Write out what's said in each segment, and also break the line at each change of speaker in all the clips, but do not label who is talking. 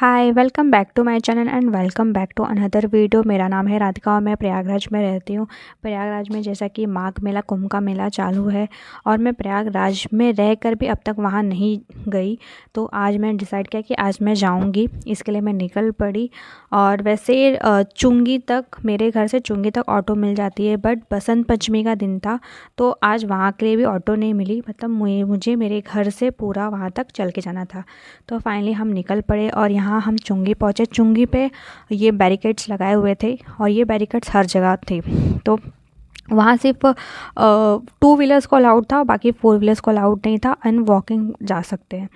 Hi, welcome back to my channel and welcome back to another video. मेरा नाम है राधिका और मैं प्रयागराज में रहती हूँ। प्रयागराज में जैसा कि माघ मेला, कुंभ का मेला चालू है और मैं प्रयागराज में रहकर भी अब तक वहाँ नहीं गई। तो आज मैंने डिसाइड किया कि आज मैं जाऊँगी, इसके लिए मैं निकल पड़ी। और वैसे चुंगी तक, मेरे घर से चुंगी तक ऑटो मिल जाती है, बट बसंत पंचमी का दिन था तो आज वहाँ के लिए भी ऑटो नहीं मिली। मतलब मुझे मेरे घर से पूरा वहाँ तक चल के जाना था। तो फाइनली हम निकल पड़े और यहाँ हम चुंगी पहुँचे। चुंगी पे ये बैरिकेड्स लगाए हुए थे और ये बैरिकेड्स हर जगह थे। तो वहाँ सिर्फ टू व्हीलर्स को अलाउड था, बाकी फोर व्हीलर्स को अलाउड नहीं था एंड वॉकिंग जा सकते हैं।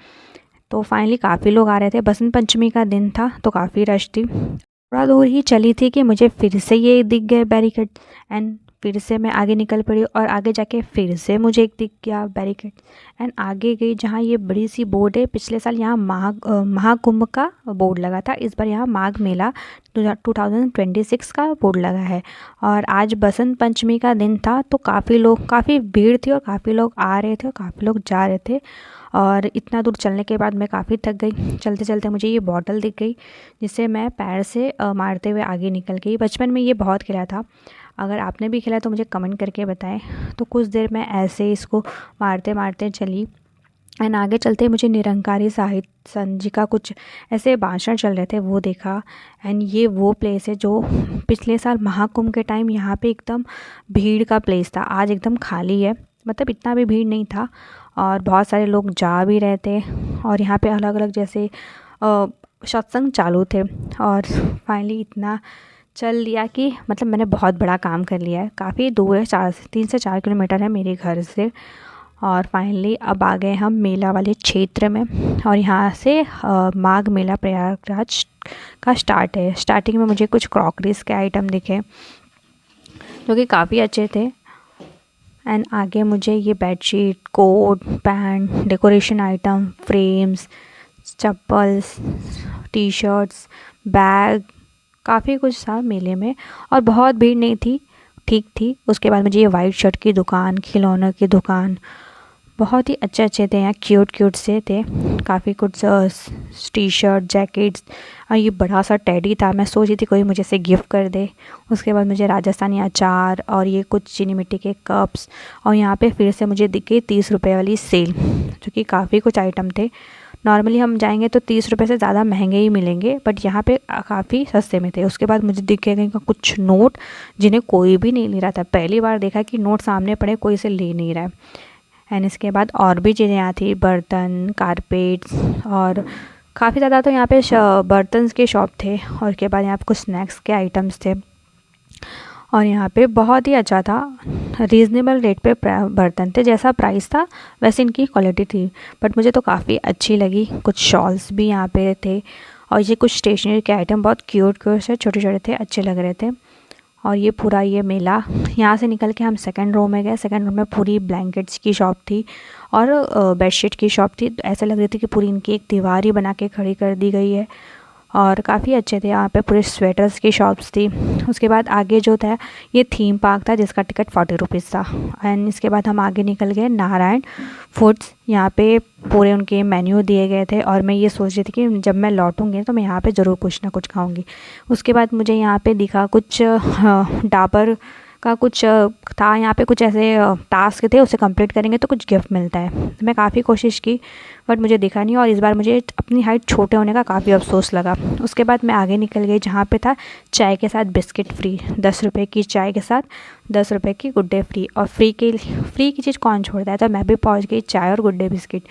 तो फाइनली काफ़ी लोग आ रहे थे। बसंत पंचमी का दिन था तो काफ़ी रश थी। थोड़ा दूर ही चली थी कि मुझे फिर से ये दिख गए बैरिकेड एंड फिर से मैं आगे निकल पड़ी और आगे जाके फिर से मुझे एक दिख गया बैरिकेड एंड आगे गई जहाँ ये बड़ी सी बोर्ड है। पिछले साल यहाँ महाकुंभ का बोर्ड लगा था, इस बार यहाँ माघ मेला 2026 का बोर्ड लगा है। और आज बसंत पंचमी का दिन था तो काफ़ी भीड़ थी और काफ़ी लोग आ रहे थे और काफ़ी लोग जा रहे थे। और इतना दूर चलने के बाद मैं काफ़ी थक गई। चलते चलते मुझे ये बॉटल दिख गई जिसे मैं पैर से मारते हुए आगे निकल गई। बचपन में ये बहुत खेला था, अगर आपने भी खेला तो मुझे कमेंट करके बताएं। तो कुछ देर मैं ऐसे इसको मारते मारते चली एंड आगे चलते मुझे निरंकारी साहित्य संघ जी का कुछ ऐसे भाषण चल रहे थे, वो देखा। एंड ये वो प्लेस है जो पिछले साल महाकुंभ के टाइम यहाँ पे एकदम भीड़ का प्लेस था, आज एकदम खाली है। मतलब इतना भी भीड़ नहीं था और बहुत सारे लोग जा भी रहे थे और यहाँ पे अलग अलग जैसे सत्संग चालू थे। और फाइनली इतना चल लिया कि मतलब मैंने बहुत बड़ा काम कर लिया है। काफ़ी दूर है, 3 से 4 किलोमीटर है मेरे घर से। और फाइनली अब आ गए हम मेला वाले क्षेत्र में और यहाँ से माघ मेला प्रयागराज का स्टार्ट है। स्टार्टिंग में मुझे कुछ क्रॉकरीज के आइटम दिखे जो कि काफ़ी अच्छे थे एंड आगे मुझे ये bedsheet, coat, pant, decoration item, frames, chappals, T shirts, bag, काफ़ी कुछ था मेले में और बहुत भीड़ नहीं थी, ठीक थी। उसके बाद मुझे ये वाइट शर्ट की दुकान, खिलौनों की दुकान, बहुत ही अच्छे अच्छे थे यहाँ, क्यूट क्यूट से थे। काफ़ी कुछ टी शर्ट, जैकेट्स और ये बड़ा सा टेडी था, मैं सोच रही थी कोई मुझे से गिफ्ट कर दे। उसके बाद मुझे राजस्थानी अचार और ये कुछ चीनी मिट्टी के कप्स। और यहाँ पे फिर से मुझे दिखी 30 रुपये वाली सेल, जो कि काफ़ी कुछ आइटम थे। नॉर्मली हम जाएंगे तो 30 रुपये से ज़्यादा महंगे ही मिलेंगे, बट यहाँ पे काफ़ी सस्ते में थे। उसके बाद मुझे दिखे गए कुछ नोट जिन्हें कोई भी नहीं ले रहा था। पहली बार देखा कि नोट सामने पड़े, कोई इसे ले नहीं रहा है। एंड इसके बाद और भी चीज़ें यहाँ थी, बर्तन, कारपेट्स और काफ़ी ज़्यादा तो यहाँ पे बर्तन के शॉप थे। और उसके बाद यहाँ पे कुछ स्नैक्स के आइटम्स थे और यहाँ पे बहुत ही अच्छा था, रीज़नेबल रेट पे बर्तन थे। जैसा प्राइस था वैसे इनकी क्वालिटी थी, बट मुझे तो काफ़ी अच्छी लगी। कुछ शॉल्स भी यहाँ पे थे और ये कुछ स्टेशनरी के आइटम बहुत क्यूट क्यूट से छोटे छोटे थे, अच्छे लग रहे थे। और ये पूरा ये मेला, यहाँ से निकल के हम सेकंड रो में गए। सेकंड रो में पूरी ब्लैंकेट्स की शॉप थी और बेडशीट की शॉप थी। ऐसा लग रही थी कि पूरी इनकी एक दीवार ही बना के खड़ी कर दी गई है और काफ़ी अच्छे थे। यहाँ पे पूरे स्वेटर्स की शॉप्स थी। उसके बाद आगे जो था ये थीम पार्क था जिसका टिकट 40 रुपीज़ था। एंड इसके बाद हम आगे निकल गए नारायण फूड्स। यहाँ पे पूरे उनके मेन्यू दिए गए थे और मैं ये सोच रही थी कि जब मैं लौटूंगी तो मैं यहाँ पे ज़रूर कुछ ना कुछ खाऊंगी। उसके बाद मुझे यहाँ पे दिखा कुछ डाबर का कुछ था, यहाँ पे कुछ ऐसे टास्क थे, उसे कंप्लीट करेंगे तो कुछ गिफ्ट मिलता है। मैं काफ़ी कोशिश की बट मुझे दिखा नहीं और इस बार मुझे अपनी हाइट छोटे होने का काफ़ी अफसोस लगा। उसके बाद मैं आगे निकल गई जहाँ पे था चाय के साथ बिस्किट फ्री, 10 रुपये की चाय के साथ 10 रुपये की गुड डे फ्री। और फ्री की चीज़ कौन छोड़ता है, तो मैं भी पहुँच गई चाय और गुड डे बिस्किट।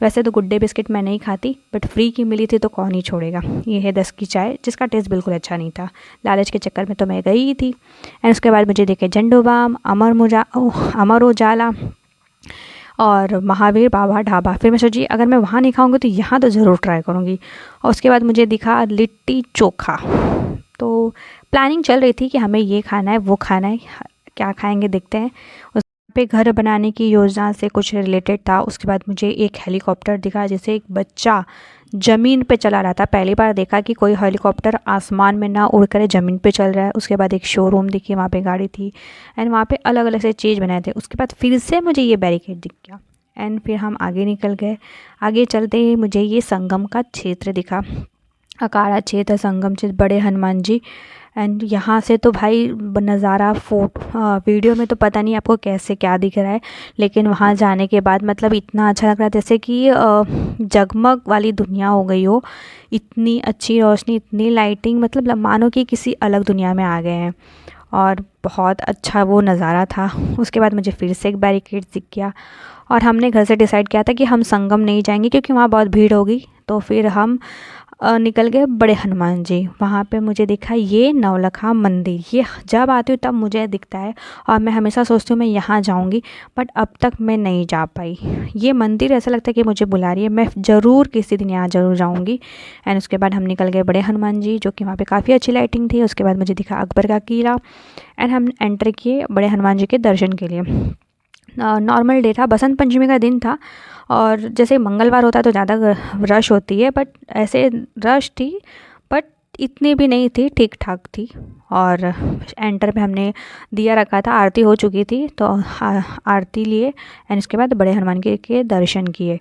वैसे तो गुड डे बिस्किट मैं नहीं खाती बट फ्री की मिली थी तो कौन ही छोड़ेगा। ये है 10 की चाय जिसका टेस्ट बिल्कुल अच्छा नहीं था, लालच के चक्कर में तो मैं गई ही थी। एंड उसके बाद मुझे देखे झंडू बाम, अमर उजाला और महावीर बाबा ढाबा। फिर मैं सोची अगर मैं वहाँ नहीं खाऊंगी तो यहाँ तो ज़रूर ट्राई करूँगी। और उसके बाद मुझे दिखा लिट्टी चोखा। तो प्लानिंग चल रही थी कि हमें ये खाना है, वो खाना है, क्या खाएंगे देखते हैं। उस पे घर बनाने की योजना से कुछ रिलेटेड था। उसके बाद मुझे एक हेलीकॉप्टर दिखा जिसे एक बच्चा ज़मीन पे चला रहा था। पहली बार देखा कि कोई हेलीकॉप्टर आसमान में ना उड़ कर ज़मीन पे चल रहा है। उसके बाद एक शोरूम दिखी, वहाँ पे गाड़ी थी एंड वहाँ पे अलग अलग से चीज़ बनाए थे। उसके बाद फिर से मुझे ये बैरिकेड दिख गया एंड फिर हम आगे निकल गए। आगे चलते ही मुझे ये संगम का क्षेत्र दिखा अकाड़ा क्षेत्र, संगम क्षेत्र, बड़े हनुमान जी। एंड यहाँ से तो भाई नज़ारा वीडियो में तो पता नहीं आपको कैसे क्या दिख रहा है, लेकिन वहाँ जाने के बाद मतलब इतना अच्छा लग रहा है जैसे कि जगमग वाली दुनिया हो गई हो। इतनी अच्छी रोशनी, इतनी लाइटिंग, मतलब मानो कि किसी अलग दुनिया में आ गए हैं। और बहुत अच्छा वो नज़ारा था। उसके बाद मुझे फिर से एक बैरिकेड दिख गया और हमने घर से डिसाइड किया था कि हम संगम नहीं जाएंगे क्योंकि वहाँ बहुत भीड़ होगी। तो फिर हम निकल गए बड़े हनुमान जी। वहाँ पे मुझे दिखा ये नवलखा मंदिर। ये जब आती हूँ तब मुझे दिखता है और मैं हमेशा सोचती हूँ मैं यहाँ जाऊँगी, बट अब तक मैं नहीं जा पाई। ये मंदिर ऐसा लगता है कि मुझे बुला रही है। मैं ज़रूर किसी दिन यहाँ ज़रूर जाऊँगी। एंड उसके बाद हम निकल गए बड़े हनुमान जी, जो कि वहाँ पे काफ़ी अच्छी लाइटिंग थी। उसके बाद मुझे दिखा अकबर का किला। एंड हम एंटर किए बड़े हनुमान जी के दर्शन के लिए। नॉर्मल डे था, बसंत पंचमी का दिन था और जैसे मंगलवार होता है तो ज़्यादा रश होती है, बट ऐसे रश थी बट इतनी भी नहीं थी, ठीक ठाक थी। और एंटर पे हमने दिया रखा था, आरती हो चुकी थी तो आरती लिए एंड उसके बाद बड़े हनुमान जी के दर्शन किए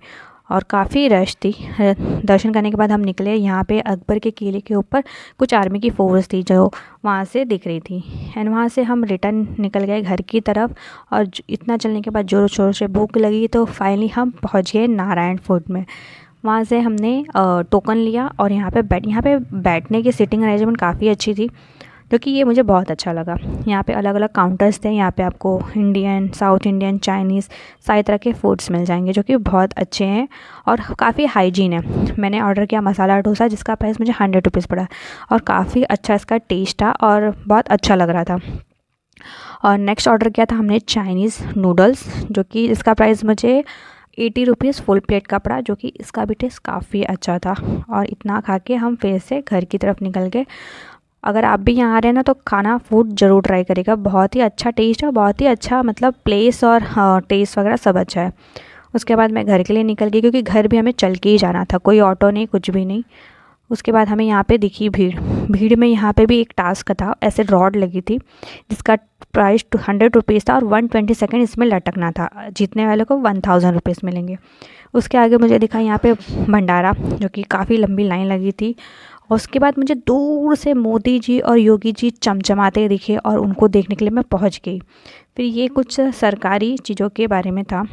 और काफ़ी रश थी। दर्शन करने के बाद हम निकले। यहाँ पे अकबर के किले के ऊपर कुछ आर्मी की फोर्स थी जो वहाँ से दिख रही थी। एंड वहाँ से हम रिटर्न निकल गए घर की तरफ और इतना चलने के बाद ज़ोर शोर से भूख लगी तो फाइनली हम पहुँच गए नारायण फूड में। वहाँ से हमने टोकन लिया और यहाँ पे बैठने की सिटिंग अरेंजमेंट काफ़ी अच्छी थी, क्योंकि ये मुझे बहुत अच्छा लगा। यहाँ पे अलग अलग काउंटर्स थे। यहाँ पे आपको इंडियन, साउथ इंडियन, चाइनीज़ सारी तरह के फूड्स मिल जाएंगे जो कि बहुत अच्छे हैं और काफ़ी हाइजीन है। मैंने ऑर्डर किया मसाला डोसा, जिसका प्राइस मुझे 100 रुपीज़ पड़ा और काफ़ी अच्छा इसका टेस्ट था और बहुत अच्छा लग रहा था। और नेक्स्ट ऑर्डर किया था हमने चाइनीज़ नूडल्स, जो कि इसका प्राइस मुझे 80 रुपीज़ फुल प्लेट का पड़ा, जो कि इसका भी टेस्ट काफ़ी अच्छा था। और इतना खा के हम फिर से घर की तरफ निकल गए। अगर आप भी यहाँ आ रहे हैं ना तो खाना फूड ज़रूर ट्राई करेगा, बहुत ही अच्छा टेस्ट है, बहुत ही अच्छा मतलब प्लेस और टेस्ट वगैरह सब अच्छा है। उसके बाद मैं घर के लिए निकल गई क्योंकि घर भी हमें चल के ही जाना था, कोई ऑटो नहीं, कुछ भी नहीं। उसके बाद हमें यहाँ पे दिखी भीड़। भीड़ में यहाँ पे भी एक टास्क था, ऐसे रॉड लगी थी जिसका प्राइस 100 रुपीज़ था और 120 सेकेंड इसमें लटकना था। जीतने वाले को 1000 रुपीज़ मिलेंगे। उसके आगे मुझे दिखा यहाँ पे भंडारा, जो कि काफ़ी लंबी लाइन लगी थी। और उसके बाद मुझे दूर से मोदी जी और योगी जी चमचमाते दिखे और उनको देखने के लिए मैं पहुँच गई। फिर ये कुछ सरकारी चीज़ों के बारे में था।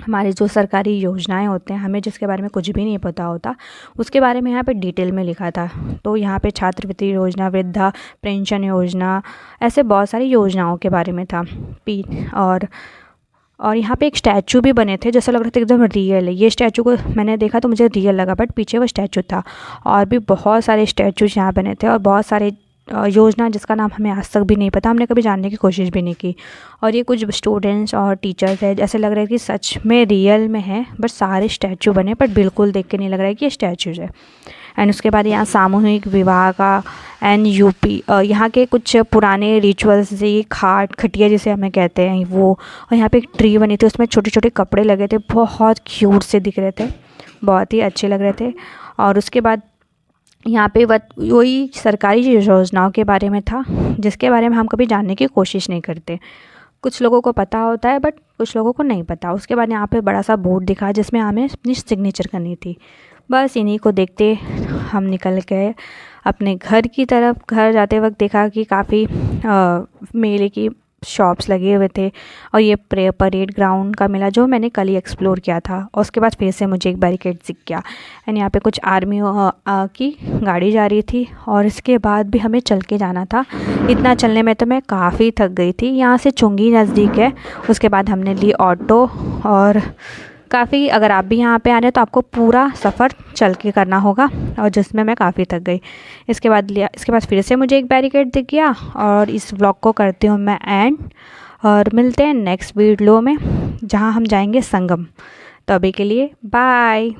हमारी जो सरकारी योजनाएं होते हैं, हमें जिसके बारे में कुछ भी नहीं पता होता, उसके बारे में यहाँ पे डिटेल में लिखा था। तो यहाँ पे छात्रवृत्ति योजना, वृद्धा पेंशन योजना, ऐसे बहुत सारी योजनाओं के बारे में था। और यहाँ पे एक स्टैचू भी बने थे, जैसा लग रहा था एकदम रियल है। ये स्टैचू को मैंने देखा तो मुझे रियल लगा, बट पीछे वो स्टैचू था। और भी बहुत सारे स्टैचूज यहाँ बने थे और बहुत सारे योजना जिसका नाम हमें आज तक भी नहीं पता, हमने कभी जानने की कोशिश भी नहीं की। और ये कुछ स्टूडेंट्स और टीचर्स है, जैसे लग रहा है कि सच में रियल में है, बट सारे स्टैचू बने, बट बिल्कुल देख के नहीं लग रहा है कि ये स्टैचूज है। एंड उसके बाद यहाँ सामूहिक विवाह का एंड यूपी यहाँ के कुछ पुराने रिचुअल्स, ये खटिया जिसे हमें कहते हैं वो। और यहाँ पे एक ट्री बनी थी, उसमें छोटे छोटे कपड़े लगे थे, बहुत क्यूट से दिख रहे थे, बहुत ही अच्छे लग रहे थे। और उसके बाद यहाँ पे वही सरकारी योजनाओं के बारे में था, जिसके बारे में हम कभी जानने की कोशिश नहीं करते। कुछ लोगों को पता होता है बट कुछ लोगों को नहीं पता। उसके बाद यहाँ पे बड़ा सा बोर्ड दिखा जिसमें हमें अपनी सिग्नेचर करनी थी। बस इन्हीं को देखते हम निकल गए अपने घर की तरफ। घर जाते वक्त देखा कि काफ़ी मेले की शॉप्स लगे हुए थे और ये परेड ग्राउंड का मेला जो मैंने कल ही एक्सप्लोर किया था। और उसके बाद फिर से मुझे एक बैरिकेड दिख गया एंड यहाँ पे कुछ आर्मी की गाड़ी जा रही थी। और इसके बाद भी हमें चल के जाना था। इतना चलने में तो मैं काफ़ी थक गई थी। यहाँ से चुंगी नज़दीक है। उसके बाद हमने ली ऑटो और काफ़ी, अगर आप भी यहाँ पे आ रहे हैं तो आपको पूरा सफ़र चल के करना होगा, और जिसमें मैं काफ़ी थक गई। इसके बाद फिर से मुझे एक बैरिकेड दिख गया और इस व्लॉग को करती हूँ मैं एंड। और मिलते हैं नेक्स्ट वीडियो में जहाँ हम जाएंगे संगम। तो अभी के लिए बाय।